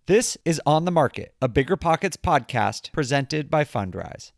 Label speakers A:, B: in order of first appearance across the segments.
A: This is On the Market, a Bigger Pockets podcast presented by Fundrise.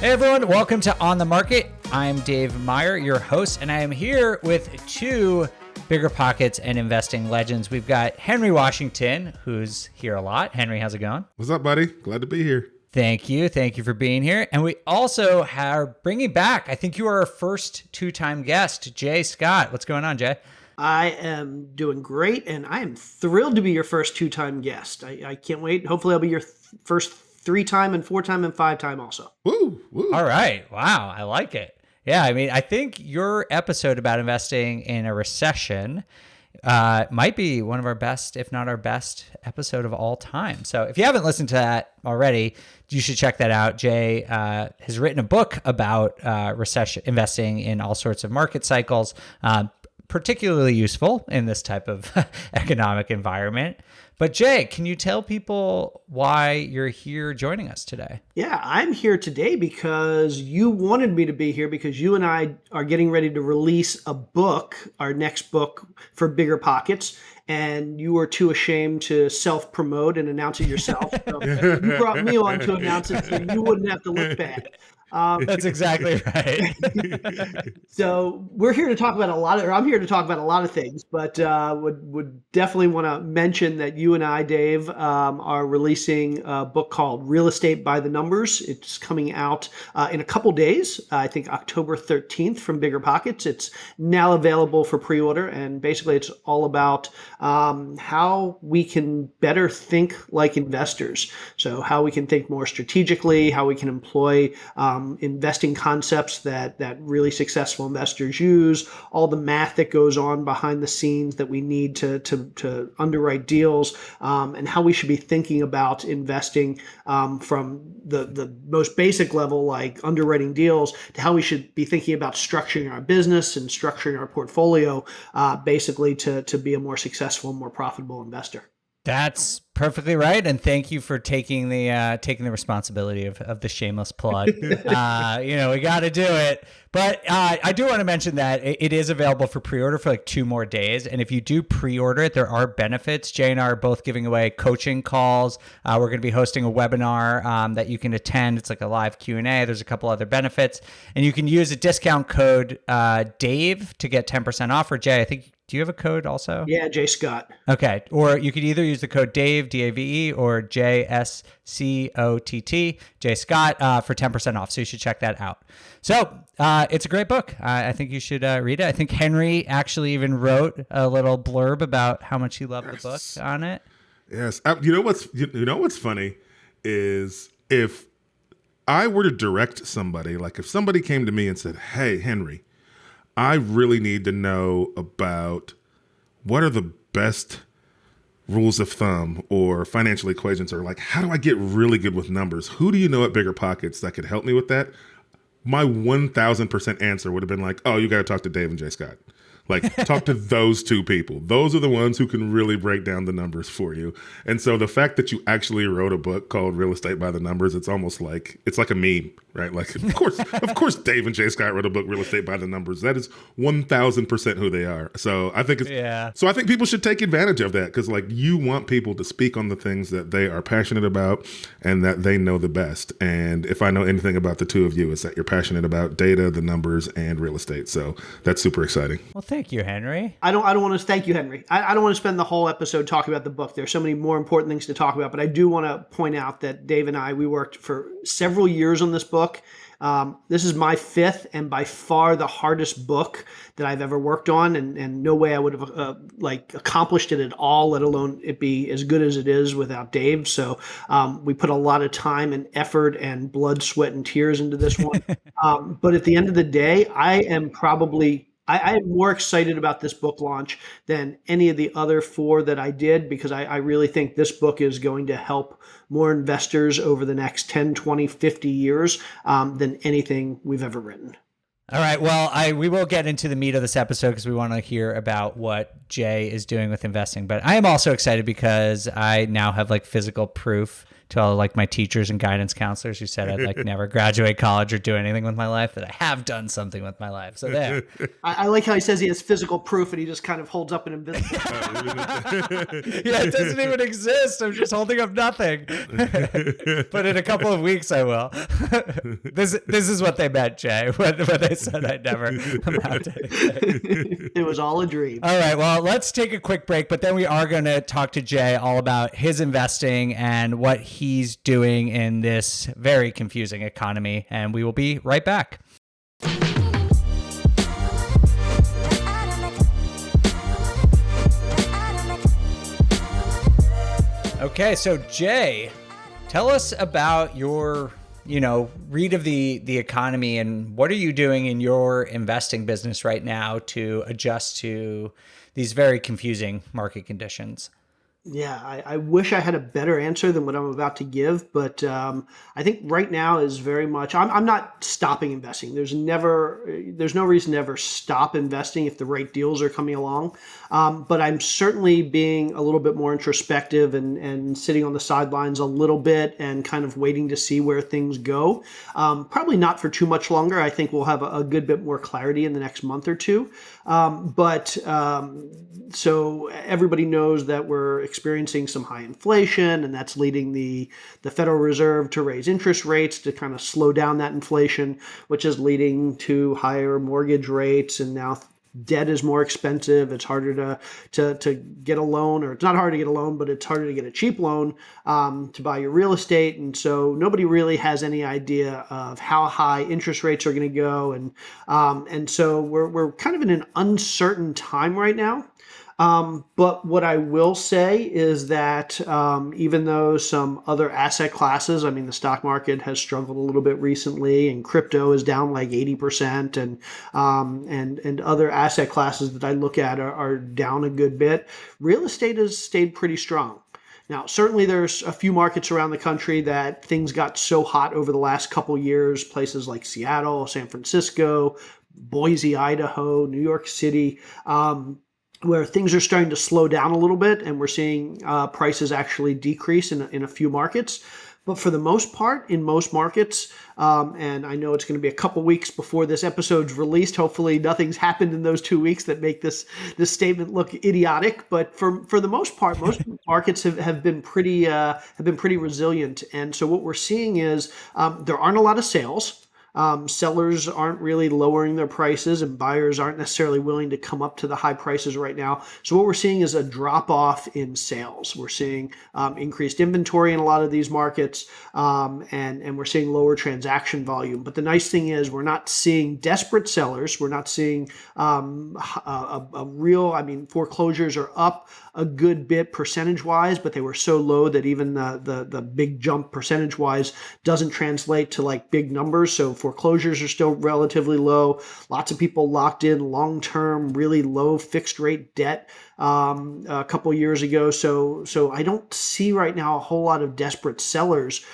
A: Hey everyone, welcome to On the Market. I'm Dave Meyer, your host, and I am here with two Bigger Pockets and investing legends. We've got Henry Washington, who's here a lot. Henry, how's it going?
B: What's up, buddy? Glad to be here.
A: Thank you. Thank you for being here. And we also are bringing back, I think you are our first two-time guest, Jay Scott. What's going on, Jay?
C: I am doing great, and I am thrilled to be your first two-time guest. I can't wait. Hopefully I'll be your first three-time and four-time and five-time also.
B: Woo, woo.
A: All right. Wow. I like it. Yeah. I mean, I think your episode about investing in a recession might be one of our best, if not our best episode of all time. So if you haven't listened to that already, you should check that out. Jay has written a book about recession investing in all sorts of market cycles, particularly useful in this type of economic environment. But Jay, can you tell people why you're here joining us today?
C: Yeah, I'm here today because you wanted me to be here because you and I are getting ready to release a book, our next book for Bigger Pockets, and you were too ashamed to self-promote and announce it yourself. So you brought me on to announce it so you wouldn't have to look bad.
A: That's exactly right.
C: So we're here to talk about I'm here to talk about a lot of things, but would definitely want to mention that you and I, Dave, are releasing a book called Real Estate by the Numbers. It's coming out in a couple days, I think October 13th from Bigger Pockets. It's now available for pre-order, and basically it's all about how we can better think like investors. So how we can think more strategically, how we can employ investing concepts that really successful investors use, all the math that goes on behind the scenes that we need to underwrite deals, and how we should be thinking about investing from the most basic level, like underwriting deals, to how we should be thinking about structuring our business and structuring our portfolio, basically to be a more successful, more profitable investor.
A: That's perfectly right, and thank you for taking the responsibility of the shameless plug. We got to do it. But I do want to mention that it is available for pre-order for like 2 more days, and if you do pre-order it, there are benefits. Jay and I are both giving away coaching calls. We're going to be hosting a webinar that you can attend. It's like a live Q&A. There's a couple other benefits, and you can use a discount code Dave to get 10% off. Or Jay, I think. Do you have a code also?
C: Yeah, Jay Scott.
A: Okay. Or you could either use the code Dave, D-A-V-E, or J-S-C-O-T-T, Jay Scott, for 10% off. So you should check that out. So it's a great book. I think you should read it. I think Henry actually even wrote a little blurb about how much he loved the book on it.
B: Yes. You know what's funny is if I were to direct somebody, like if somebody came to me and said, "Hey, Henry, I really need to know about what are the best rules of thumb or financial equations, or like, how do I get really good with numbers? Who do you know at Bigger Pockets that could help me with that?" My 1000% answer would have been like, "Oh, you got to talk to Dave and Jay Scott. Like, talk to those two people. Those are the ones who can really break down the numbers for you." And so the fact that you actually wrote a book called Real Estate by the Numbers, it's almost like, it's like a meme, right? Like, of course, Dave and Jay Scott wrote a book, Real Estate by the Numbers. That is 1000% who they are. So I think So I think people should take advantage of that, because like, you want people to speak on the things that they are passionate about and that they know the best. And if I know anything about the two of you, it's that you're passionate about data, the numbers, and real estate. So that's super exciting.
A: Well, thank you, Henry.
C: I don't want to thank you, Henry. I don't want to spend the whole episode talking about the book. There's so many more important things to talk about, but I do want to point out that Dave and I, we worked for several years on this book. This is my 5th and by far the hardest book that I've ever worked on, and no way I would have accomplished it at all, let alone it be as good as it is without Dave. So we put a lot of time and effort and blood, sweat, and tears into this one. But at the end of the day, I am more excited about this book launch than any of the other 4 that I did, because I really think this book is going to help more investors over the next 10, 20, 50 years than anything we've ever written.
A: All right. Well, we will get into the meat of this episode because we want to hear about what Jay is doing with investing. But I am also excited because I now have like physical proof to all like my teachers and guidance counselors who said I'd like never graduate college or do anything with my life, that I have done something with my life. So there.
C: I like how he says he has physical proof and he just kind of holds up an invisible.
A: Yeah, it doesn't even exist. I'm just holding up nothing. But in a couple of weeks, I will. This is what they meant, Jay, when they said I'd never amount to anything.
C: It was all a dream.
A: All right, well, let's take a quick break, but then we are going to talk to Jay all about his investing and what he's doing in this very confusing economy, and we will be right back. Okay, so Jay, tell us about your, read of the economy, and what are you doing in your investing business right now to adjust to these very confusing market conditions?
C: Yeah, I wish I had a better answer than what I'm about to give, but I think right now is very much. I'm not stopping investing. There's no reason to ever stop investing if the right deals are coming along. But I'm certainly being a little bit more introspective and sitting on the sidelines a little bit and kind of waiting to see where things go. Probably not for too much longer. I think we'll have a good bit more clarity in the next month or two. So everybody knows that we're experiencing some high inflation, and that's leading the Federal Reserve to raise interest rates to kind of slow down that inflation, which is leading to higher mortgage rates. And now debt is more expensive. It's harder to get a loan, or it's not hard to get a loan, but it's harder to get a cheap loan to buy your real estate. And so nobody really has any idea of how high interest rates are going to go. And so we're kind of in an uncertain time right now. But what I will say is that even though some other asset classes, I mean, the stock market has struggled a little bit recently, and crypto is down like 80%, and other asset classes that I look at are down a good bit, real estate has stayed pretty strong. Now, certainly there's a few markets around the country that things got so hot over the last couple years, places like Seattle, San Francisco, Boise, Idaho, New York City, where things are starting to slow down a little bit, and we're seeing prices actually decrease in a few markets. But for the most part, in most markets, and I know it's going to be a couple weeks before this episode's released. Hopefully, nothing's happened in those 2 weeks that make this statement look idiotic. But for the most part, most markets have been pretty resilient. And so what we're seeing is there aren't a lot of sales. Sellers aren't really lowering their prices, and buyers aren't necessarily willing to come up to the high prices right now. So what we're seeing is a drop off in sales. We're seeing increased inventory in a lot of these markets, and we're seeing lower transaction volume. But the nice thing is we're not seeing desperate sellers. We're not seeing foreclosures are up a good bit percentage wise, but they were so low that even the big jump percentage wise doesn't translate to like big numbers. So foreclosures are still relatively low. Lots of people locked in long-term, really low fixed rate debt a couple of years ago. So I don't see right now a whole lot of desperate sellers,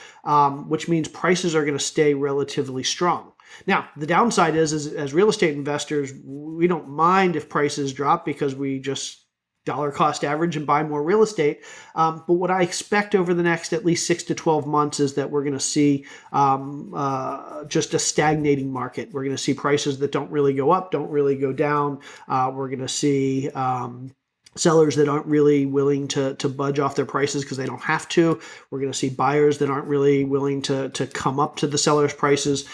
C: which means prices are going to stay relatively strong. Now, the downside is as real estate investors, we don't mind if prices drop because we just dollar cost average and buy more real estate. But what I expect over the next at least 6 to 12 months is that we're going to see just a stagnating market. We're going to see prices that don't really go up, don't really go down. We're going to see sellers that aren't really willing to budge off their prices because they don't have to. We're going to see buyers that aren't really willing to come up to the sellers' prices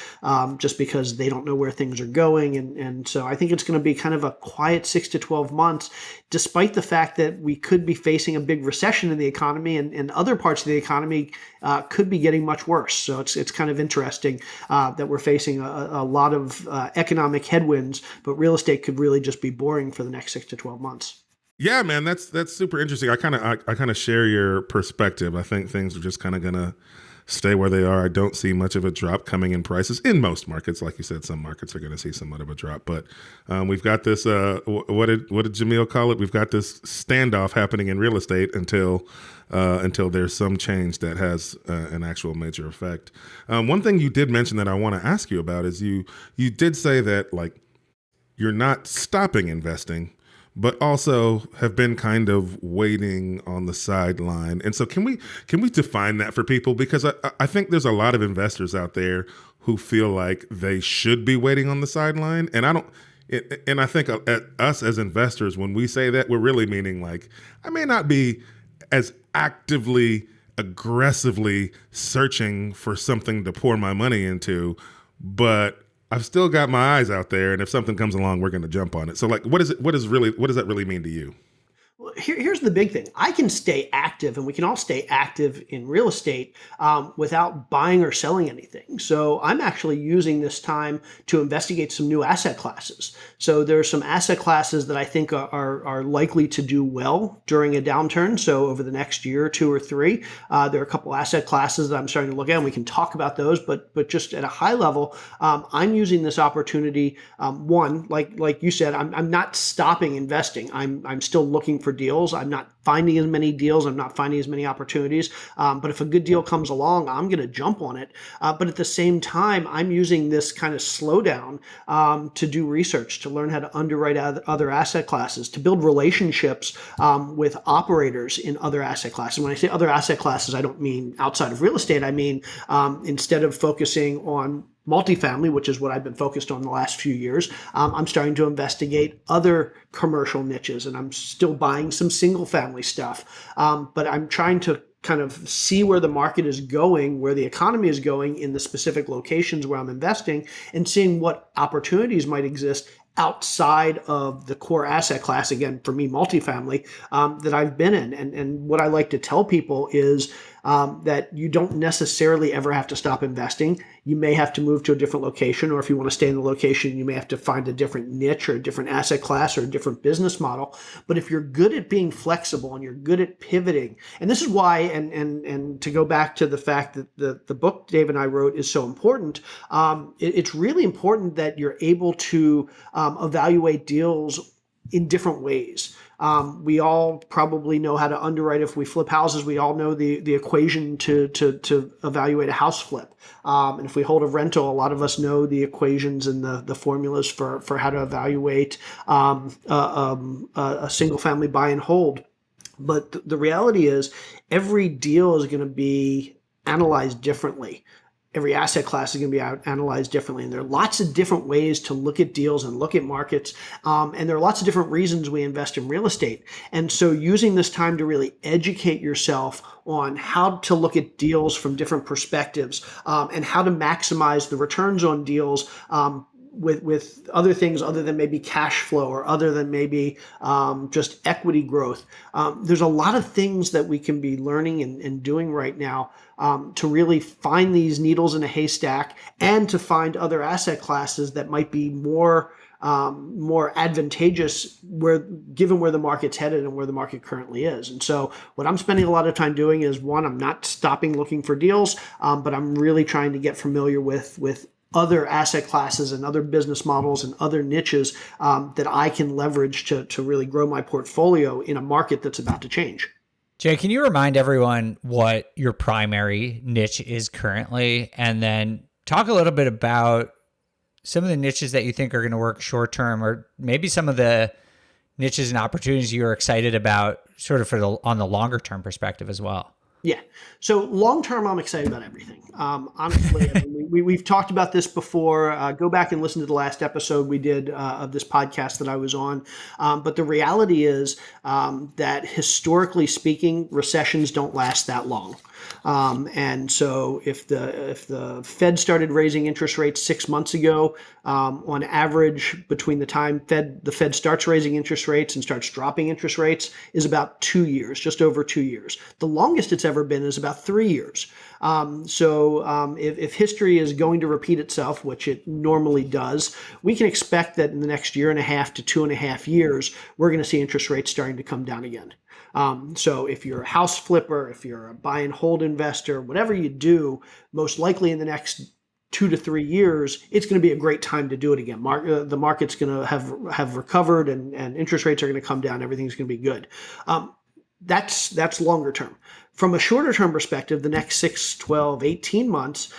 C: just because they don't know where things are going. And so I think it's going to be kind of a quiet 6 to 12 months, despite the fact that we could be facing a big recession in the economy, and other parts of the economy could be getting much worse. So it's kind of interesting that we're facing a lot of economic headwinds, but real estate could really just be boring for the next 6 to 12 months.
B: Yeah, man, that's super interesting. I kind of share your perspective. I think things are just kind of gonna stay where they are. I don't see much of a drop coming in prices in most markets. Like you said, some markets are going to see somewhat of a drop, but we've got this. What did Jamil call it? We've got this standoff happening in real estate until there's some change that has an actual major effect. One thing you did mention that I want to ask you about is you did say that like you're not stopping investing, but also have been kind of waiting on the sideline. And so can we define that for people? Because I think there's a lot of investors out there who feel like they should be waiting on the sideline. And I think at us as investors, when we say that, we're really meaning like, I may not be as actively, aggressively searching for something to pour my money into, but I've still got my eyes out there, and if something comes along, we're going to jump on it. So, like, what does that really mean to you?
C: Well, here's the big thing. I can stay active, and we can all stay active in real estate without buying or selling anything. So I'm actually using this time to investigate some new asset classes. So there are some asset classes that I think are likely to do well during a downturn. So over the next year, 2 or 3, there are a couple asset classes that I'm starting to look at, and we can talk about those. But just at a high level, I'm using this opportunity. One, like you said, I'm not stopping investing. I'm still looking for deals. I'm not finding as many deals. I'm not finding as many opportunities. But if a good deal comes along, I'm going to jump on it. But at the same time, I'm using this kind of slowdown to do research, to learn how to underwrite other asset classes, to build relationships with operators in other asset classes. When I say other asset classes, I don't mean outside of real estate. I mean, instead of focusing on multifamily, which is what I've been focused on the last few years, I'm starting to investigate other commercial niches, and I'm still buying some single family stuff. But I'm trying to kind of see where the market is going, where the economy is going in the specific locations where I'm investing, and seeing what opportunities might exist outside of the core asset class, again, for me, multifamily, that I've been in. And what I like to tell people is that you don't necessarily ever have to stop investing. You may have to move to a different location, or if you want to stay in the location, you may have to find a different niche or a different asset class or a different business model. But if you're good at being flexible and you're good at pivoting, and this is why, and to go back to the fact that the book Dave and I wrote is so important, it's really important that you're able to evaluate deals in different ways. We all probably know how to underwrite. If we flip houses, we all know the equation to evaluate a house flip. And if we hold a rental, a lot of us know the equations and the formulas for how to evaluate a single family buy and hold. But the reality is every deal is going to be analyzed differently. Every asset class is going to be analyzed differently. And there are lots of different ways to look at deals and look at markets. And there are lots of different reasons we invest in real estate. And so using this time to really educate yourself on how to look at deals from different perspectives and how to maximize the returns on deals with other things other than maybe cash flow or other than maybe just equity growth. There's a lot of things that we can be learning and doing right now to really find these needles in a haystack and to find other asset classes that might be more advantageous given where the market's headed and where the market currently is. And so what I'm spending a lot of time doing is, one, I'm not stopping looking for deals, but I'm really trying to get familiar with other asset classes and other business models and other niches that I can leverage to really grow my portfolio in a market that's about to change.
A: Jay, can you remind everyone what your primary niche is currently, and then talk a little bit about some of the niches that you think are going to work short term, or maybe some of the niches and opportunities you're excited about sort of on the longer term perspective as well?
C: Yeah. So long term, I'm excited about everything. Honestly, I mean, we've talked about this before. Go back and listen to the last episode we did of this podcast that I was on. But the reality is that historically speaking, recessions don't last that long. And so if the Fed started raising interest rates 6 months ago, on average, between the time the Fed starts raising interest rates and starts dropping interest rates is about 2 years, just over 2 years. The longest it's ever been is about 3 years. So if history is going to repeat itself, which it normally does, we can expect that in the next year and a half to 2.5 years, we're going to see interest rates starting to come down again. So if you're a house flipper, if you're a buy and hold investor, whatever you do, most likely in the next 2 to 3 years, it's going to be a great time to do it again. The market's going to have recovered, and interest rates are going to come down. Everything's going to be good. That's longer term. From a shorter term perspective, the next 6, 12, 18 months,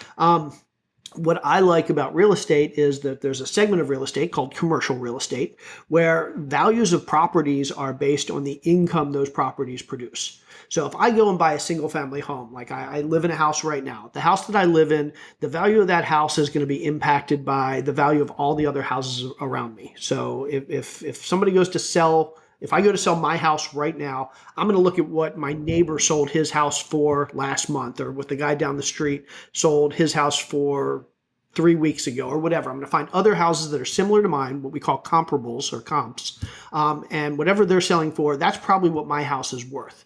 C: what I like about real estate is that there's a segment of real estate called commercial real estate, where values of properties are based on the income those properties produce. So if I go and buy a single family home, like I live in a house right now, the house that I live in, the value of that house is going to be impacted by the value of all the other houses around me. So if somebody goes to sell, if I go to sell my house right now, I'm going to look at what my neighbor sold his house for last month, or what the guy down the street sold his house for 3 weeks ago, or whatever. I'm going to find other houses that are similar to mine, what we call comparables or comps, and whatever they're selling for, that's probably what my house is worth.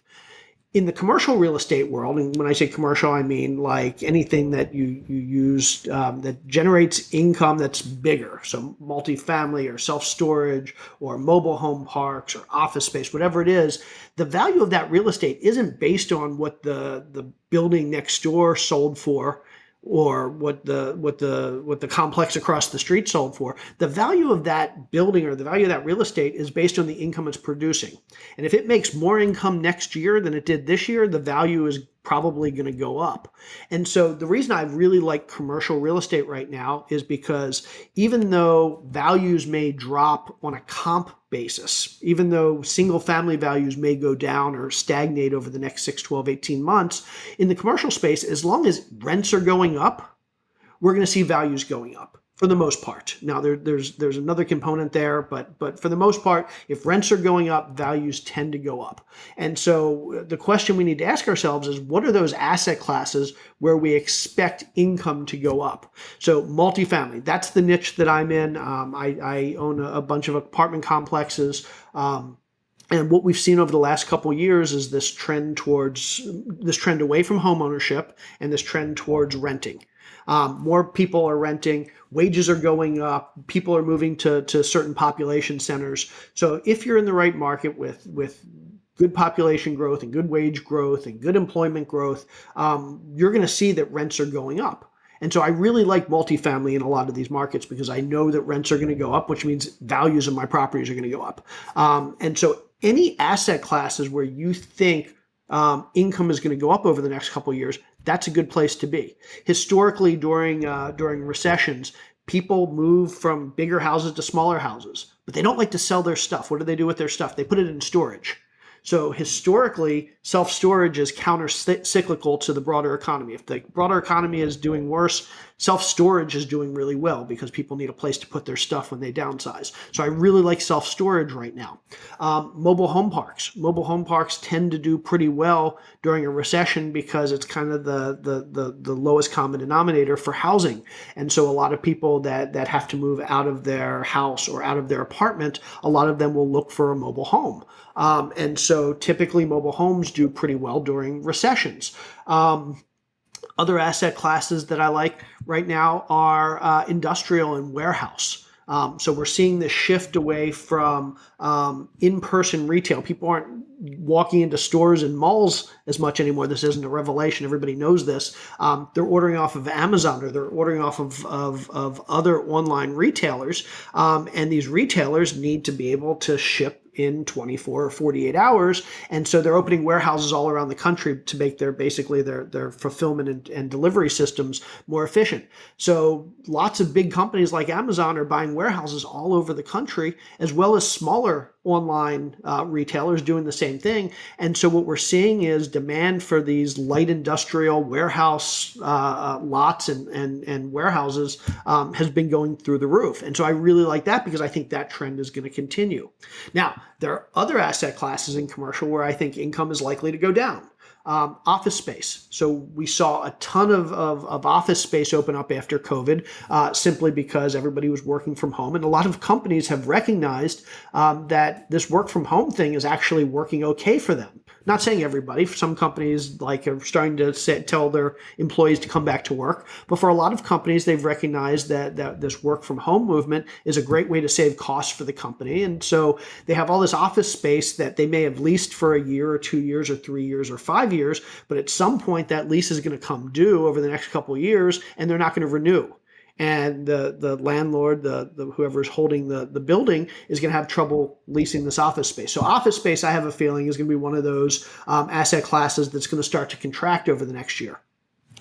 C: In the commercial real estate world, and when I say commercial, I mean like anything that you use that generates income that's bigger. So multifamily or self-storage or mobile home parks or office space, whatever it is, the value of that real estate isn't based on what the building next door sold for, or what the complex across the street sold for. The value of that building or the value of that real estate is based on the income it's producing. And if it makes more income next year than it did this year, the value is probably going to go up. And so the reason I really like commercial real estate right now is because even though values may drop on a comp basis, even though single family values may go down or stagnate over the next 6, 12, 18 months, in the commercial space, as long as rents are going up, we're going to see values going up for the most part. Now there's another component there, but for the most part, if rents are going up, values tend to go up. And so the question we need to ask ourselves is, what are those asset classes where we expect income to go up? So multifamily, that's the niche that I'm in. I own a bunch of apartment complexes. And what we've seen over the last couple of years is this trend away from home ownership and this trend towards renting. More people are renting, wages are going up, people are moving to certain population centers. So if you're in the right market with good population growth and good wage growth and good employment growth, you're going to see that rents are going up. And so I really like multifamily in a lot of these markets because I know that rents are going to go up, which means values of my properties are going to go up. And so any asset classes where you think income is going to go up over the next couple of years, that's a good place to be. Historically, during recessions, people move from bigger houses to smaller houses, but they don't like to sell their stuff. What do they do with their stuff? They put it in storage. So historically, self-storage is counter-cyclical to the broader economy. If the broader economy is doing worse, self-storage is doing really well because people need a place to put their stuff when they downsize. So I really like self-storage right now. Mobile home parks. Mobile home parks tend to do pretty well during a recession because it's kind of the lowest common denominator for housing. And so a lot of people that have to move out of their house or out of their apartment, a lot of them will look for a mobile home. And so typically mobile homes do pretty well during recessions. Other asset classes that I like right now are industrial and warehouse. So we're seeing this shift away from in-person retail. People aren't walking into stores and malls as much anymore. This isn't a revelation. Everybody knows this. They're ordering off of Amazon, or they're ordering off of other online retailers. And these retailers need to be able to ship in 24 or 48 hours. And so they're opening warehouses all around the country to make their fulfillment and delivery systems more efficient. So lots of big companies like Amazon are buying warehouses all over the country, as well as smaller online retailers doing the same thing. And so what we're seeing is demand for these light industrial warehouse lots and warehouses has been going through the roof. And so I really like that because I think that trend is going to continue. Now, there are other asset classes in commercial where I think income is likely to go down. Office space. So we saw a ton of office space open up after COVID, simply because everybody was working from home. And a lot of companies have recognized that this work from home thing is actually working okay for them. Not saying everybody. For some companies, are starting to tell their employees to come back to work. But for a lot of companies, they've recognized that this work from home movement is a great way to save costs for the company. And so they have all this office space that they may have leased for a year or 2 years or 3 years or 5 years. But at some point, that lease is going to come due over the next couple of years, and they're not going to renew. And the landlord, the whoever's holding the building, is going to have trouble leasing this office space. So office space, I have a feeling, is going to be one of those asset classes that's going to start to contract over the next year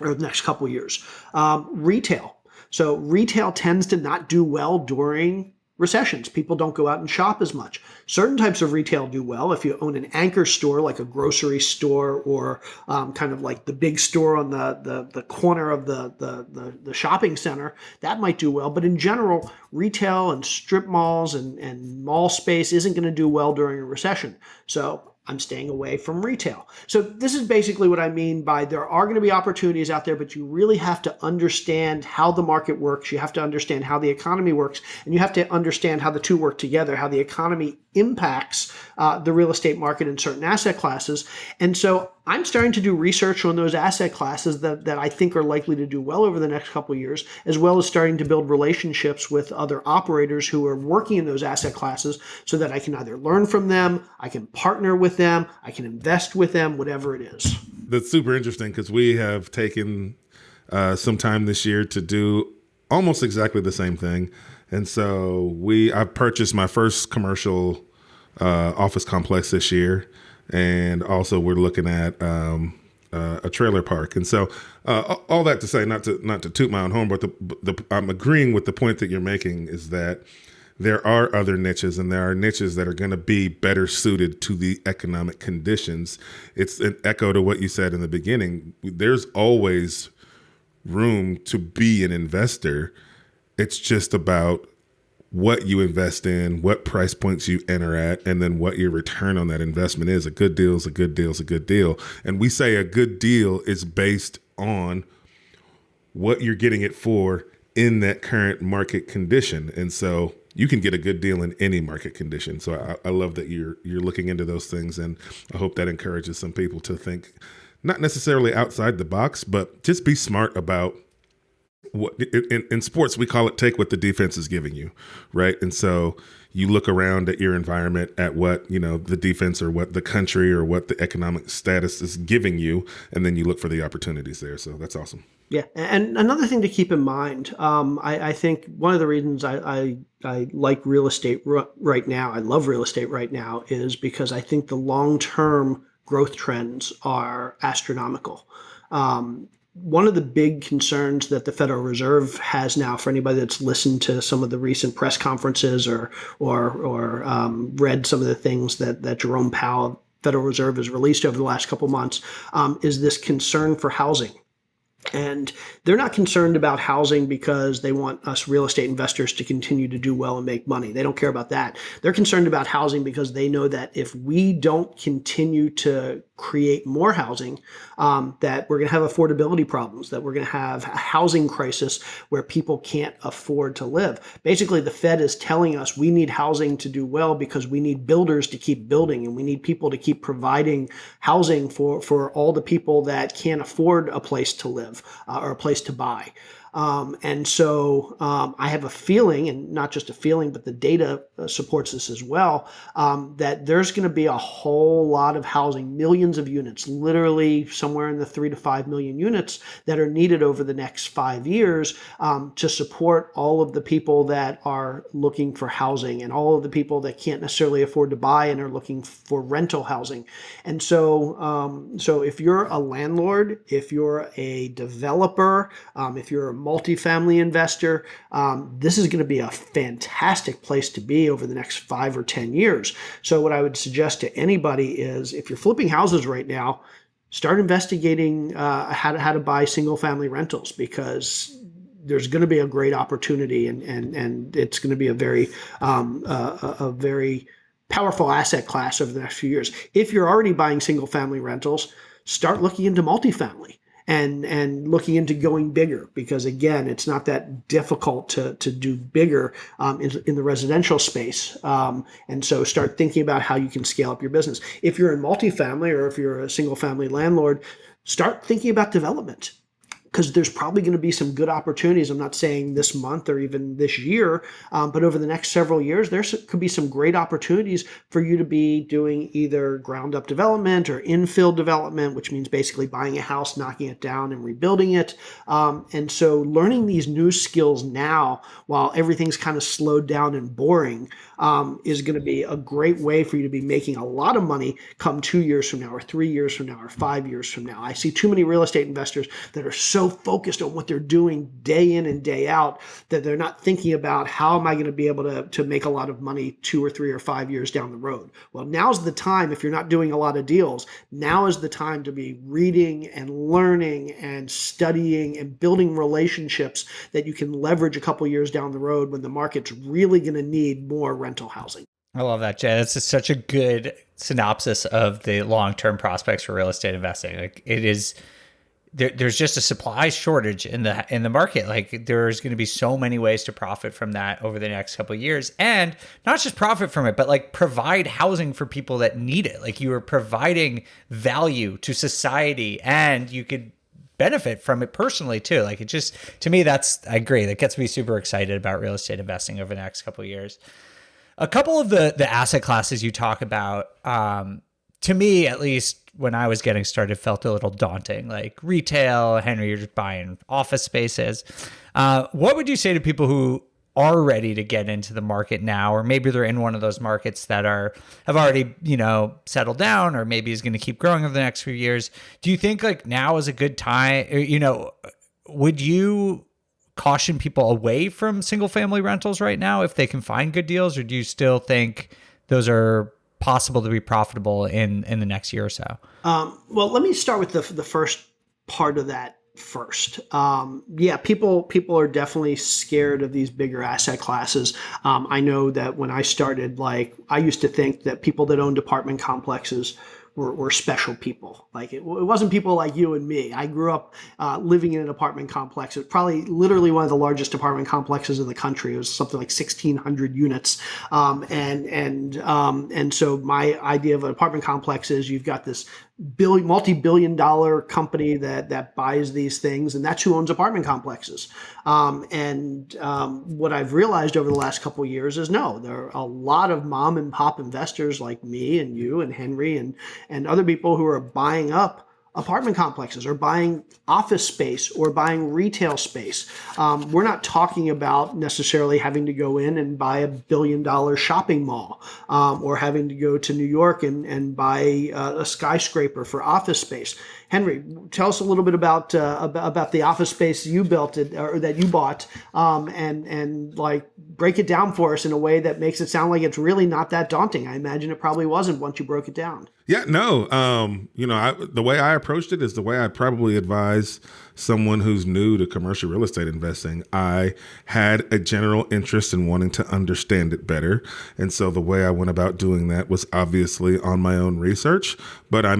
C: or the next couple of years. Retail. So retail tends to not do well during recessions. People don't go out and shop as much. Certain types of retail do well. If you own an anchor store, like a grocery store, or kind of like the big store on the corner of the shopping center, that might do well. But in general, retail and strip malls and mall space isn't going to do well during a recession. So I'm staying away from retail. So this is basically what I mean by there are going to be opportunities out there, but you really have to understand how the market works. You have to understand how the economy works, and you have to understand how the two work together, how the economy impacts the real estate market in certain asset classes. And so I'm starting to do research on those asset classes that I think are likely to do well over the next couple of years, as well as starting to build relationships with other operators who are working in those asset classes so that I can either learn from them, I can partner with them, I can invest with them, whatever it is.
B: That's super interesting because we have taken some time this year to do almost exactly the same thing. And so I purchased my first commercial office complex this year. And also we're looking at a trailer park. And so all that to say, not to toot my own horn, but I'm agreeing with the point that you're making is that there are other niches, and there are niches that are going to be better suited to the economic conditions. It's an echo to what you said in the beginning. There's always room to be an investor. It's just about what you invest in, what price points you enter at, and then what your return on that investment is. A good deal is a good deal is a good deal. And we say a good deal is based on what you're getting it for in that current market condition. And so you can get a good deal in any market condition. So I love that you're looking into those things. And I hope that encourages some people to think not necessarily outside the box, but just be smart about what in sports we call it take what the defense is giving you, right? And so you look around at your environment, at what the defense or what the country or what the economic status is giving you, and then you look for the opportunities there. So that's awesome.
C: Yeah, and another thing to keep in mind, I think one of the reasons I like real estate right now, I love real estate right now, is because I think the long-term growth trends are astronomical. One of the big concerns that the Federal Reserve has now, for anybody that's listened to some of the recent press conferences or read some of the things that Jerome Powell, Federal Reserve, has released over the last couple months, is this concern for housing. And they're not concerned about housing because they want us real estate investors to continue to do well and make money. They don't care about that. They're concerned about housing because they know that if we don't continue to create more housing, that we're going to have affordability problems, that we're going to have a housing crisis where people can't afford to live. Basically, the Fed is telling us we need housing to do well because we need builders to keep building, and we need people to keep providing housing for all the people that can't afford a place to live or a place to buy. And so I have a feeling, and not just a feeling, but the data supports this as well, that there's going to be a whole lot of housing, millions of units, literally somewhere in the 3 to 5 million units that are needed over the next 5 years to support all of the people that are looking for housing and all of the people that can't necessarily afford to buy and are looking for rental housing. And so, so if you're a landlord, if you're a developer, if you're a multifamily investor, this is going to be a fantastic place to be over the next 5 or 10 years. So what I would suggest to anybody is, if you're flipping houses right now, start investigating how to buy single family rentals, because there's going to be a great opportunity, and it's going to be a very powerful asset class over the next few years. If you're already buying single family rentals, start looking into multifamily and looking into going bigger, because again, it's not that difficult to do bigger in the residential space. And so start thinking about how you can scale up your business. If you're in multifamily or if you're a single family landlord, start thinking about development, because there's probably going to be some good opportunities. I'm not saying this month or even this year, but over the next several years, there could be some great opportunities for you to be doing either ground up development or infill development, which means basically buying a house, knocking it down and rebuilding it. And so learning these new skills now while everything's kind of slowed down and boring is going to be a great way for you to be making a lot of money come 2 years from now or 3 years from now or 5 years from now. I see too many real estate investors that are so focused on what they're doing day in and day out that they're not thinking about how am I going to be able to make a lot of money 2 or 3 or 5 years down the road. Well, now's the time. If you're not doing a lot of deals, now is the time to be reading and learning and studying and building relationships that you can leverage a couple years down the road when the market's really going to need more rental housing.
A: I love that, Jay. That's just such a good synopsis of the long-term prospects for real estate investing. Like it is, there's just a supply shortage in the market. Like there's going to be so many ways to profit from that over the next couple of years, and not just profit from it, but like provide housing for people that need it. Like you are providing value to society, and you could benefit from it personally too. Like it just, to me, I agree. That gets me super excited about real estate investing over the next couple of years. A couple of the asset classes you talk about, to me, at least when I was getting started, felt a little daunting. Like retail, Henry, you're just buying office spaces. What would you say to people who are ready to get into the market now, or maybe they're in one of those markets that have already, settled down, or maybe is going to keep growing over the next few years? Do you think like now is a good time? Would you caution people away from single family rentals right now if they can find good deals, or do you still think those are possible to be profitable in the next year or so?
C: Well, let me start with the first part of that first. People are definitely scared of these bigger asset classes. I know that when I started, I used to think that people that owned apartment complexes were special people. Like it wasn't people like you and me. I grew up living in an apartment complex. It was probably literally one of the largest apartment complexes in the country. It was something like 1,600 units. And so my idea of an apartment complex is you've got this multi-billion-dollar company that buys these things, and that's who owns apartment complexes. What I've realized over the last couple of years is no, there are a lot of mom and pop investors like me and you and Henry and other people who are buying up apartment complexes or buying office space or buying retail space. We're not talking about necessarily having to go in and buy $1 billion shopping mall or having to go to New York and buy a skyscraper for office space. Henry, tell us a little bit about the office space you built or that you bought, and like break it down for us in a way that makes it sound like it's really not that daunting. I imagine it probably wasn't once you broke it down.
B: Yeah, no. The way I approached it is the way I'd probably advise someone who's new to commercial real estate investing. I had a general interest in wanting to understand it better. And so the way I went about doing that was obviously on my own research, but I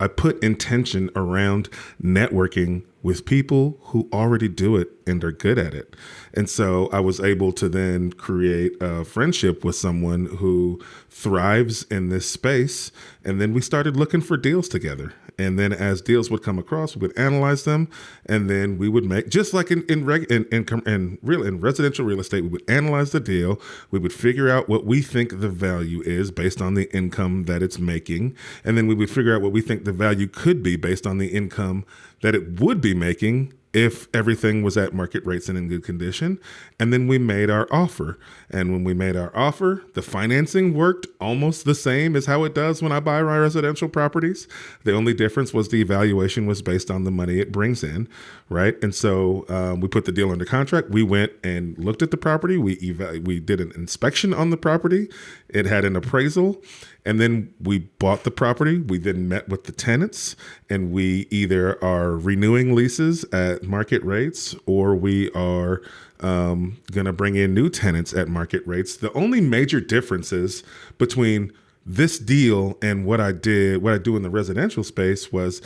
B: put intention around networking with people who already do it and are good at it. And so I was able to then create a friendship with someone who thrives in this space. And then we started looking for deals together. And then as deals would come across, we would analyze them. And then we would make, just like in residential real estate, we would analyze the deal. We would figure out what we think the value is based on the income that it's making. And then we would figure out what we think the value could be based on the income that it would be making if everything was at market rates and in good condition. And then we made our offer. And when we made our offer, the financing worked almost the same as how it does when I buy my residential properties. The only difference was the evaluation was based on the money it brings in, right? And so we put the deal under contract. We went and looked at the property. We did an inspection on the property. It had an appraisal. And then we bought the property. We then met with the tenants, and we either are renewing leases at market rates, or we are going to bring in new tenants at market rates. The only major differences between this deal and what I do in the residential space was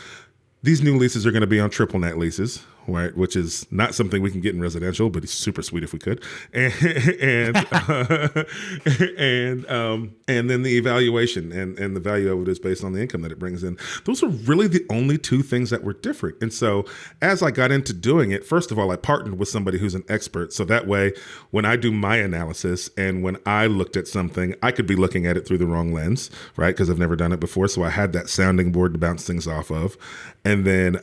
B: these new leases are going to be on triple net leases, right? Which is not something we can get in residential, but it's super sweet if we could. And then the evaluation and the value of it is based on the income that it brings in. Those are really the only two things that were different. And so as I got into doing it, first of all, I partnered with somebody who's an expert. So that way, when I do my analysis and when I looked at something, I could be looking at it through the wrong lens, right? Because I've never done it before. So I had that sounding board to bounce things off of. And then,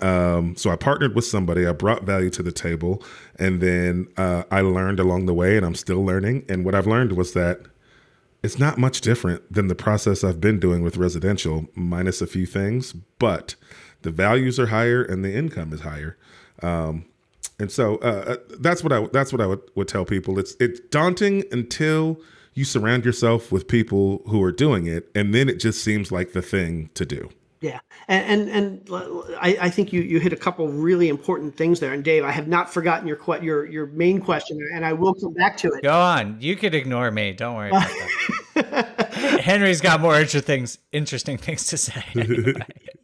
B: so I partnered with somebody, I brought value to the table, and then I learned along the way, and I'm still learning. And what I've learned was that it's not much different than the process I've been doing with residential, minus a few things, but the values are higher and the income is higher. And so that's what I would tell people. It's daunting until you surround yourself with people who are doing it, and then it just seems like the thing to do.
C: Yeah. And I think you hit a couple really important things there. And Dave, I have not forgotten your main question, and I will come back to it.
A: Go on. You could ignore me. Don't worry about that. Henry's got more interesting things to say.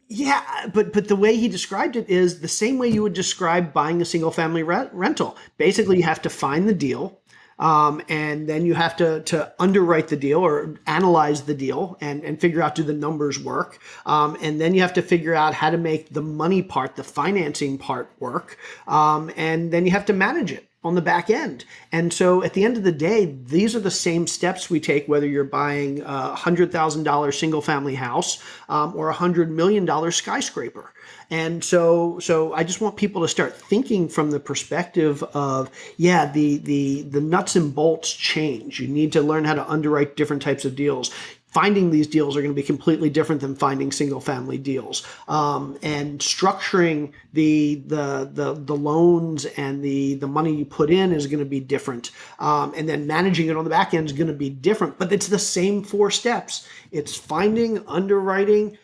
C: Yeah, but the way he described it is the same way you would describe buying a single family rental. Basically, you have to find the deal. And then you have to underwrite the deal or analyze the deal and figure out, do the numbers work? And then you have to figure out how to make the money part, the financing part work. And then you have to manage it on the back end. And so at the end of the day, these are the same steps we take, whether you're buying a $100,000 single family house or a $100 million skyscraper. And so I just want people to start thinking from the perspective of, yeah, the nuts and bolts change. You need to learn how to underwrite different types of deals. Finding these deals are going to be completely different than finding single family deals. And structuring the loans and the money you put in is going to be different. And then managing it on the back end is going to be different, but it's the same 4 steps. It's finding, underwriting,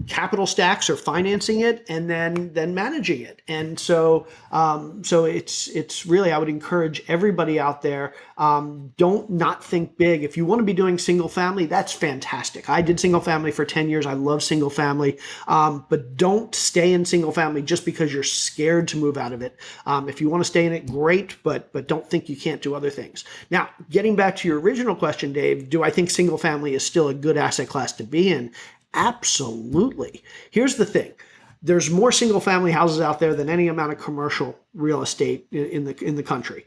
C: capital stacks or financing it, and then managing it. And so it's really, I would encourage everybody out there, don't not think big. If you want to be doing single family, that's fantastic. I did single family for 10 years. I love single family, but don't stay in single family just because you're scared to move out of it. If you want to stay in it, great, but don't think you can't do other things. Now, getting back to your original question, Dave, do I think single family is still a good asset class to be in? Absolutely. Here's the thing. There's more single family houses out there than any amount of commercial real estate in the country.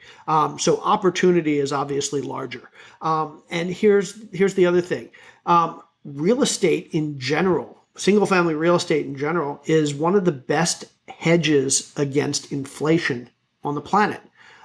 C: So opportunity is obviously larger. And here's the other thing. Real estate in general, single family real estate in general, is one of the best hedges against inflation on the planet.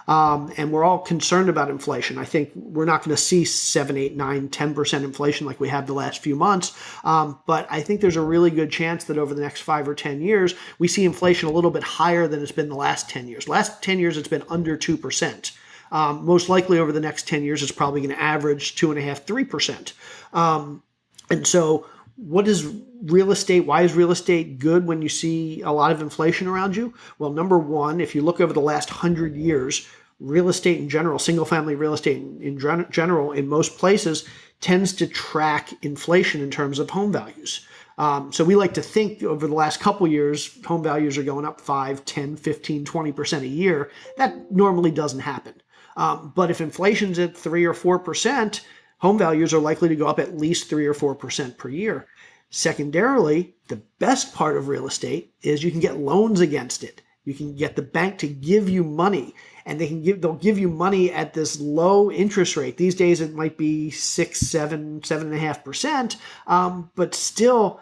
C: And we're all concerned about inflation. I think we're not going to see 7, 8, 9, 10% inflation like we have the last few months. But I think there's a really good chance that over the next 5 or 10 years, we see inflation a little bit higher than it's been the last 10 years. Last 10 years, it's been under 2%. Most likely over the next 10 years, it's probably going to average 2.5%, 3%. And so what is real estate? Why is real estate good when you see a lot of inflation around you? Well, number one, if you look over the last 100 years, real estate in general, single family real estate in general, in most places, tends to track inflation in terms of home values. So we like to think over the last couple years, home values are going up 5, 10, 15, 20% a year. That normally doesn't happen. But if inflation's at 3 or 4%, home values are likely to go up at least 3 or 4% per year. Secondarily, the best part of real estate is you can get loans against it. You can get the bank to give you money, and they'll give you money at this low interest rate. These days it might be 6, 7, 7.5%, but still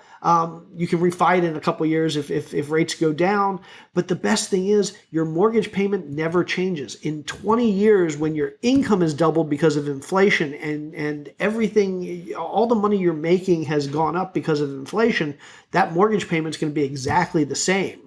C: you can refi it in a couple of years if rates go down. But the best thing is your mortgage payment never changes. In 20 years, when your income is doubled because of inflation and everything, all the money you're making has gone up because of inflation, that mortgage payment is going to be exactly the same.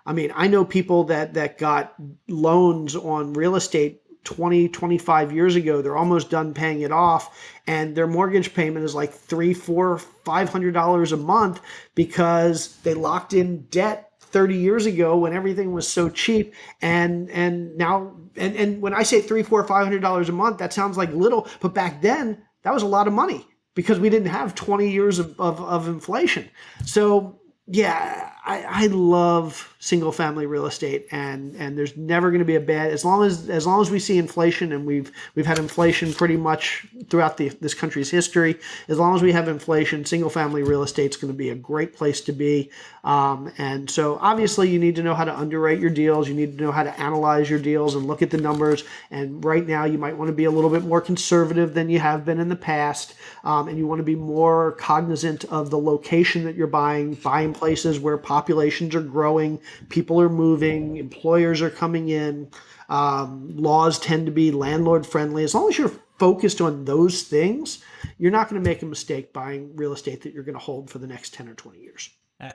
C: I mean, I know people that got loans on real estate 20, 25 years ago. They're almost done paying it off, and their mortgage payment is like $300, $400, $500 a month because they locked in debt 30 years ago when everything was so cheap. And now, and when I say $300, $400, $500 a month, that sounds like little, but back then that was a lot of money. because we didn't have 20 years of inflation. So yeah, I love single family real estate, and there's never going to be a bad, as long as we see inflation, and we've had inflation pretty much throughout this country's history. As long as we have inflation, single family real estate is going to be a great place to be. And so obviously you need to know how to underwrite your deals. You need to know how to analyze your deals and look at the numbers. And right now you might want to be a little bit more conservative than you have been in the past. And you want to be more cognizant of the location that you're buying places where populations are growing, people are moving, employers are coming in, laws tend to be landlord friendly. As long as you're focused on those things, you're not going to make a mistake buying real estate that you're going to hold for the next 10 or 20 years.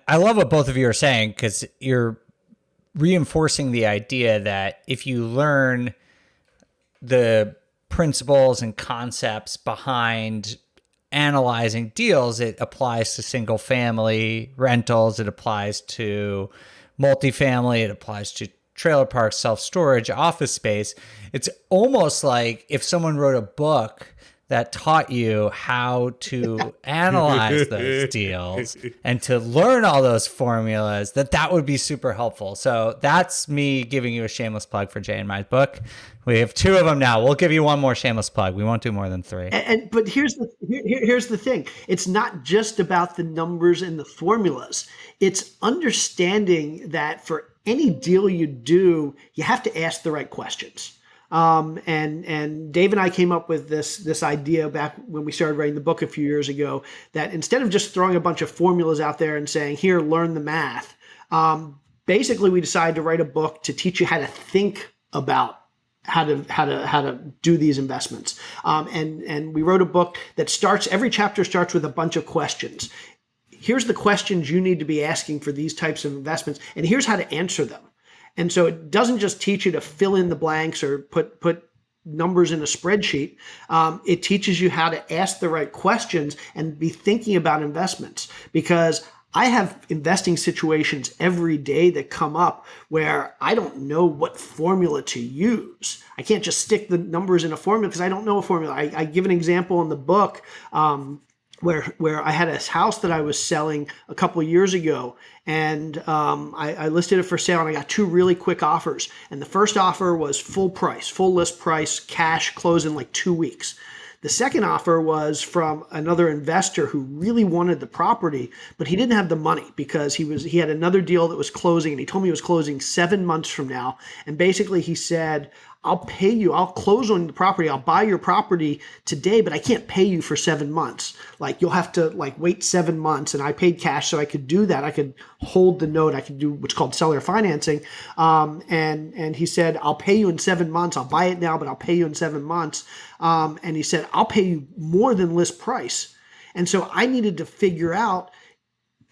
A: I love what both of you are saying, because you're reinforcing the idea that if you learn the principles and concepts behind analyzing deals, it applies to single family rentals, it applies to multifamily, it applies to trailer parks, self-storage, office space. It's almost like if someone wrote a book that taught you how to analyze those deals and to learn all those formulas, that would be super helpful. So that's me giving you a shameless plug for Jay and my book. We have 2 of them now. We'll give you one more shameless plug. We won't do more than 3.
C: But here's the thing. It's not just about the numbers and the formulas. It's understanding that for any deal you do, you have to ask the right questions. And Dave and I came up with this idea back when we started writing the book a few years ago, that instead of just throwing a bunch of formulas out there and saying, here, learn the math, basically we decided to write a book to teach you how to think about how to do these investments. And we wrote a book that every chapter starts with a bunch of questions. Here's the questions you need to be asking for these types of investments, and here's how to answer them. And so it doesn't just teach you to fill in the blanks or put numbers in a spreadsheet. It teaches you how to ask the right questions and be thinking about investments, because I have investing situations every day that come up where I don't know what formula to use. I can't just stick the numbers in a formula because I don't know a formula. I give an example in the book where I had a house that I was selling a couple of years ago, and I listed it for sale, and I got 2 really quick offers. And the first offer was full list price, cash, close in like 2 weeks. The second offer was from another investor who really wanted the property, but he didn't have the money because he had another deal that was closing, and he told me it was closing 7 months from now. And basically he said, I'll pay you, I'll close on the property, I'll buy your property today, but I can't pay you for 7 months. Like, you'll have to wait 7 months. And I paid cash, so I could do that. I could hold the note. I could do what's called seller financing. And he said, I'll pay you in 7 months. I'll buy it now, but I'll pay you in 7 months. And he said, I'll pay you more than list price. And so I needed to figure out,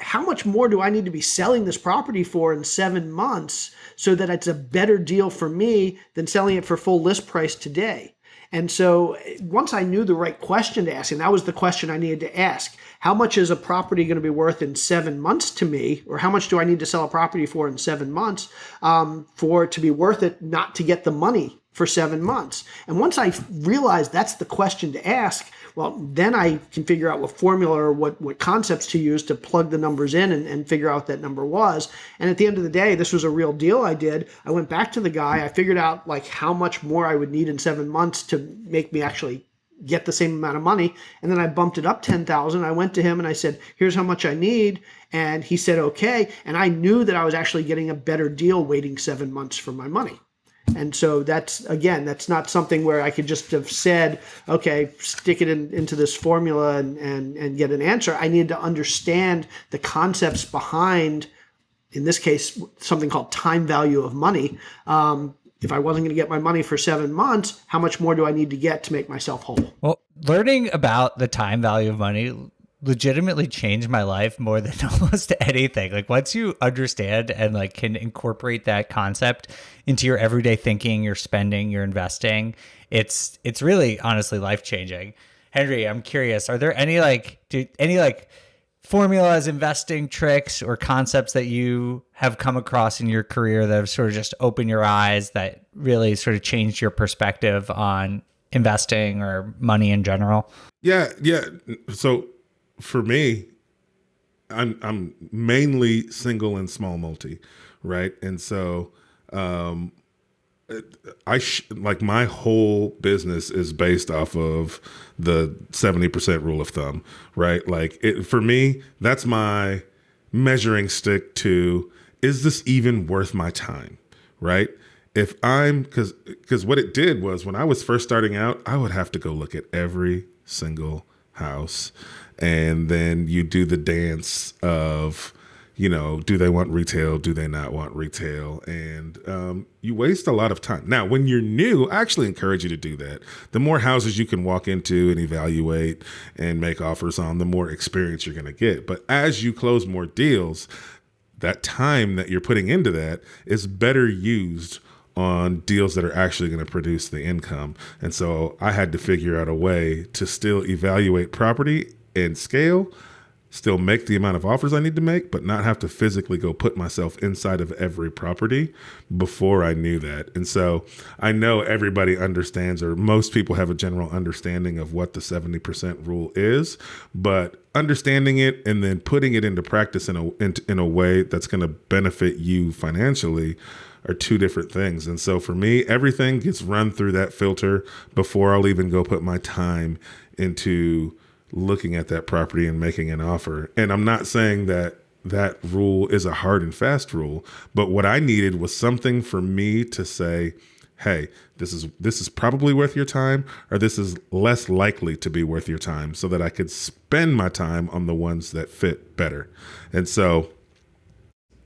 C: how much more do I need to be selling this property for in 7 months so that it's a better deal for me than selling it for full list price today? And so once I knew the right question to ask, and that was the question I needed to ask, how much is a property going to be worth in 7 months to me? Or how much do I need to sell a property for in 7 months for it to be worth it, not to get the money for 7 months? And once I realized that's the question to ask, well, then I can figure out what formula or what concepts to use to plug the numbers in and figure out what that number was. And at the end of the day, this was a real deal I did. I went back to the guy. I figured out how much more I would need in 7 months to make me actually get the same amount of money. And then I bumped it up 10,000. I went to him and I said, here's how much I need. And he said, okay. And I knew that I was actually getting a better deal waiting 7 months for my money. And so that's not something where I could just have said, okay, stick it into this formula and get an answer. I needed to understand the concepts behind, in this case, something called time value of money. If I wasn't going to get my money for 7 months, how much more do I need to get to make myself whole?
A: Well, learning about the time value of money legitimately changed my life more than almost anything. Once you understand and can incorporate that concept into your everyday thinking, your spending, your investing, it's really honestly life-changing. Henry, I'm curious, are there any formulas, investing tricks, or concepts that you have come across in your career that have sort of just opened your eyes, that really sort of changed your perspective on investing or money in general?
B: Yeah, yeah. So for me, I'm mainly single and small multi, right? And so like my whole business is based off of the 70% rule of thumb, right? Like for me, that's my measuring stick to, is this even worth my time, right? If I'm, because what it did was when I was first starting out, I would have to go look at every single house, and then you do the dance of, do they want retail? Do they not want retail? And you waste a lot of time. Now, when you're new, I actually encourage you to do that. The more houses you can walk into and evaluate and make offers on, the more experience you're going to get. But as you close more deals, that time that you're putting into that is better used on deals that are actually going to produce the income. And so I had to figure out a way to still evaluate property and scale, still make the amount of offers I need to make, but not have to physically go put myself inside of every property before I knew that. And so I know everybody understands, or most people have a general understanding of what the 70% rule is, but understanding it and then putting it into practice in a way that's going to benefit you financially are two different things. And so for me, everything gets run through that filter before I'll even go put my time into looking at that property and making an offer. And I'm not saying that that rule is a hard and fast rule, but what I needed was something for me to say, hey, this is probably worth your time, or this is less likely to be worth your time, so that I could spend my time on the ones that fit better. And so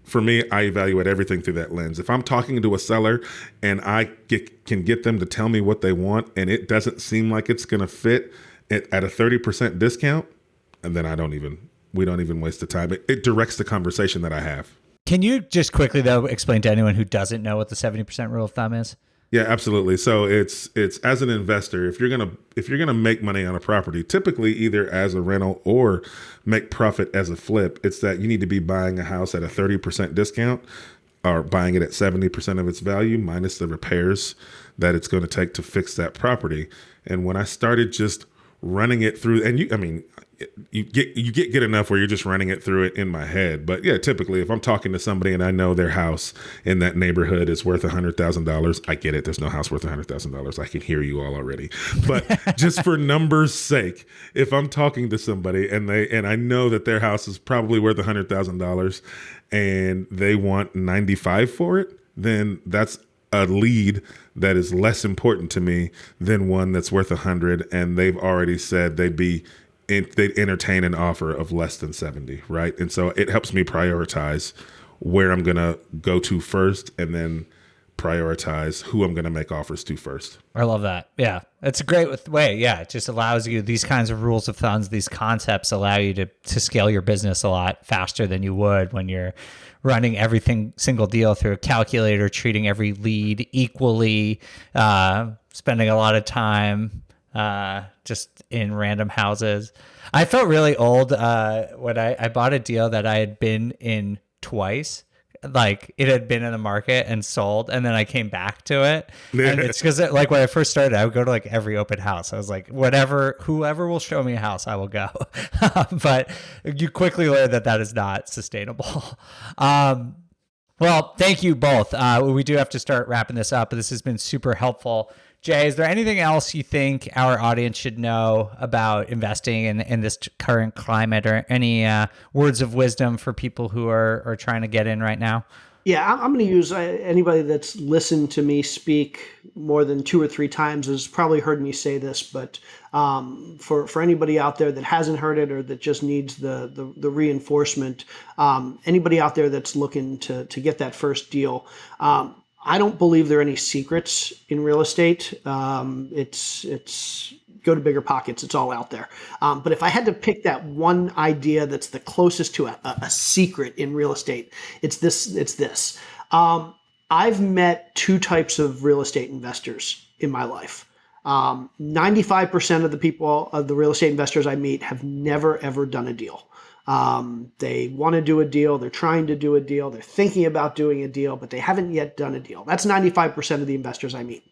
B: for me, I evaluate everything through that lens. If I'm talking to a seller and I can get them to tell me what they want, and it doesn't seem like it's going to fit at a 30% discount, and then we don't even waste the time. It directs the conversation that I have.
A: Can you just quickly, though, explain to anyone who doesn't know what the 70% rule of thumb is?
B: Yeah, absolutely. So it's as an investor, if you're gonna make money on a property, typically either as a rental or make profit as a flip, it's that you need to be buying a house at a 30% discount, or buying it at 70% of its value minus the repairs that it's going to take to fix that property. And when I started just running it through, and you get good enough where you're just running it through it in my head. But yeah, typically if I'm talking to somebody and I know their house in that neighborhood is worth $100,000, I get it. There's no house worth $100,000. I can hear you all already. But just for numbers' sake, if I'm talking to somebody and I know that their house is probably worth $100,000 and they want 95 for it, then that's a lead that is less important to me than one that's worth 100, and they've already said they'd entertain an offer of less than 70, right? And so it helps me prioritize where I'm going to go to first, and then prioritize who I'm going to make offers to first.
A: I love that. Yeah. It's a great way. Yeah. It just allows you, these kinds of rules of thumbs, these concepts allow you to scale your business a lot faster than you would when you're running single deal through a calculator, treating every lead equally, spending a lot of time just in random houses. I felt really old when I bought a deal that I had been in twice. Like it had been in the market and sold, and then I came back to it. And it's because like when I first started, I would go to like every open house. I was like, whoever will show me a house, I will go. But you quickly learn that is not sustainable. Well, thank you both. We do have to start wrapping this up, but this has been super helpful. Jay, is there anything else you think our audience should know about investing in this current climate, or any words of wisdom for people who are trying to get in right now?
C: Yeah, I'm going to use anybody that's listened to me speak more than 2 or 3 times has probably heard me say this, but for anybody out there that hasn't heard it or that just needs the reinforcement, anybody out there that's looking to get that first deal, I don't believe there are any secrets in real estate. It's go to bigger pockets. It's all out there. But if I had to pick that one idea that's the closest to a secret in real estate, it's this. I've met 2 types of real estate investors in my life. 95% of the real estate investors I meet have never, ever done a deal. They want to do a deal. They're trying to do a deal. They're thinking about doing a deal, but they haven't yet done a deal. That's 95% of the investors I meet.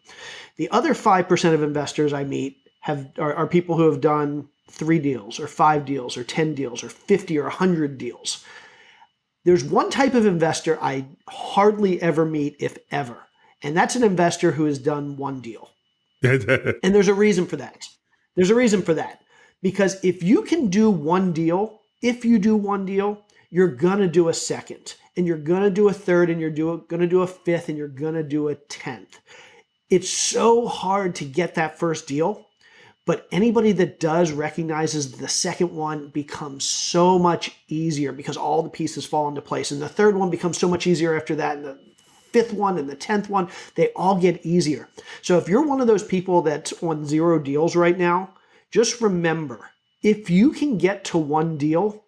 C: The other 5% of investors I meet are people who have done 3 deals or 5 deals or 10 deals or 50 or 100 deals. There's one type of investor I hardly ever meet, if ever, and that's an investor who has done 1 deal. And there's a reason for that. There's a reason for that. Because if you can do 1 deal, you're going to do a second, and you're going to do a third, and you're going to do a fifth, and you're going to do a 10th. It's so hard to get that first deal, but anybody that does recognizes the second one becomes so much easier because all the pieces fall into place. And the third one becomes so much easier after that. And the 5th one and the 10th one, they all get easier. So if you're one of those people that's on 0 deals right now, just remember, if you can get to 1 deal,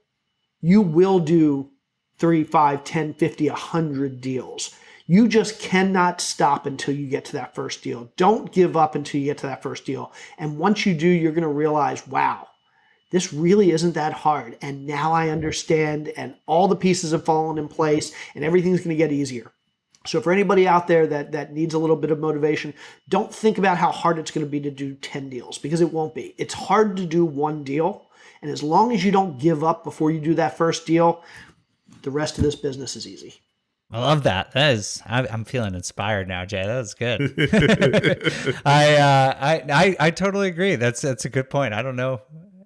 C: you will do 3, 5, 10, 50, 100 deals. You just cannot stop until you get to that first deal. Don't give up until you get to that first deal. And once you do, you're going to realize, wow, this really isn't that hard. And now I understand, and all the pieces have fallen in place, and everything's going to get easier. So for anybody out there that needs a little bit of motivation, don't think about how hard it's going to be to do 10 deals, because it won't be. It's hard to do 1 deal. And as long as you don't give up before you do that first deal, the rest of this business is easy.
A: I love that. I'm feeling inspired now, Jay. That was good. I totally agree. That's a good point. I don't know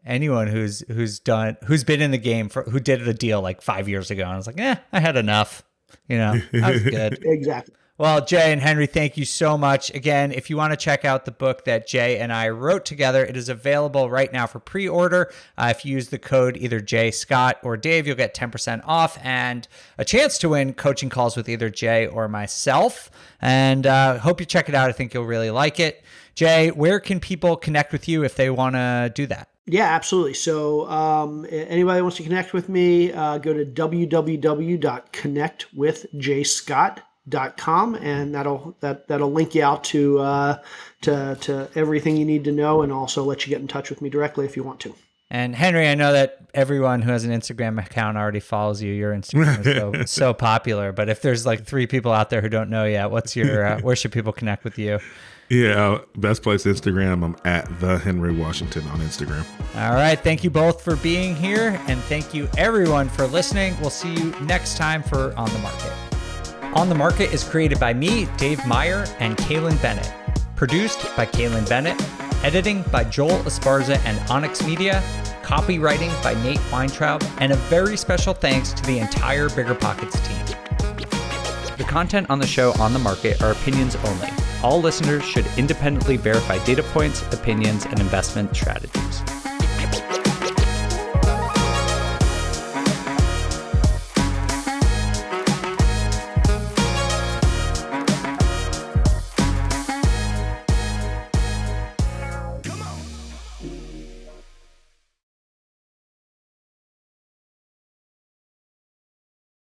A: anyone who's been in the game who did a deal like 5 years ago, and I was like, I had enough. That was good.
C: Exactly.
A: Well, Jay and Henry, thank you so much. Again, if you want to check out the book that Jay and I wrote together, it is available right now for pre-order. If you use the code either Jay, Scott, or Dave, you'll get 10% off and a chance to win coaching calls with either Jay or myself. And hope you check it out. I think you'll really like it. Jay, where can people connect with you if they want to do that?
C: Yeah, absolutely. So anybody wants to connect with me, go to www.connectwithjayscott.com, and that'll link you out to everything you need to know, and also let you get in touch with me directly if you want to.
A: And Henry, I know that everyone who has an Instagram account already follows you. Your Instagram is so popular, but if there's like 3 people out there who don't know yet, what's your where should people connect with you?
B: Yeah, best place Instagram. I'm at the Henry Washington on Instagram.
A: All right. Thank you both for being here. And thank you everyone for listening. We'll see you next time for On the Market. On the Market is created by me, Dave Meyer, and Kaylin Bennett. Produced by Kaylin Bennett. Editing by Joel Esparza and Onyx Media. Copywriting by Nate Weintraub. And a very special thanks to the entire Bigger Pockets team. The content on the show On the Market are opinions only. All listeners should independently verify data points, opinions, and investment strategies.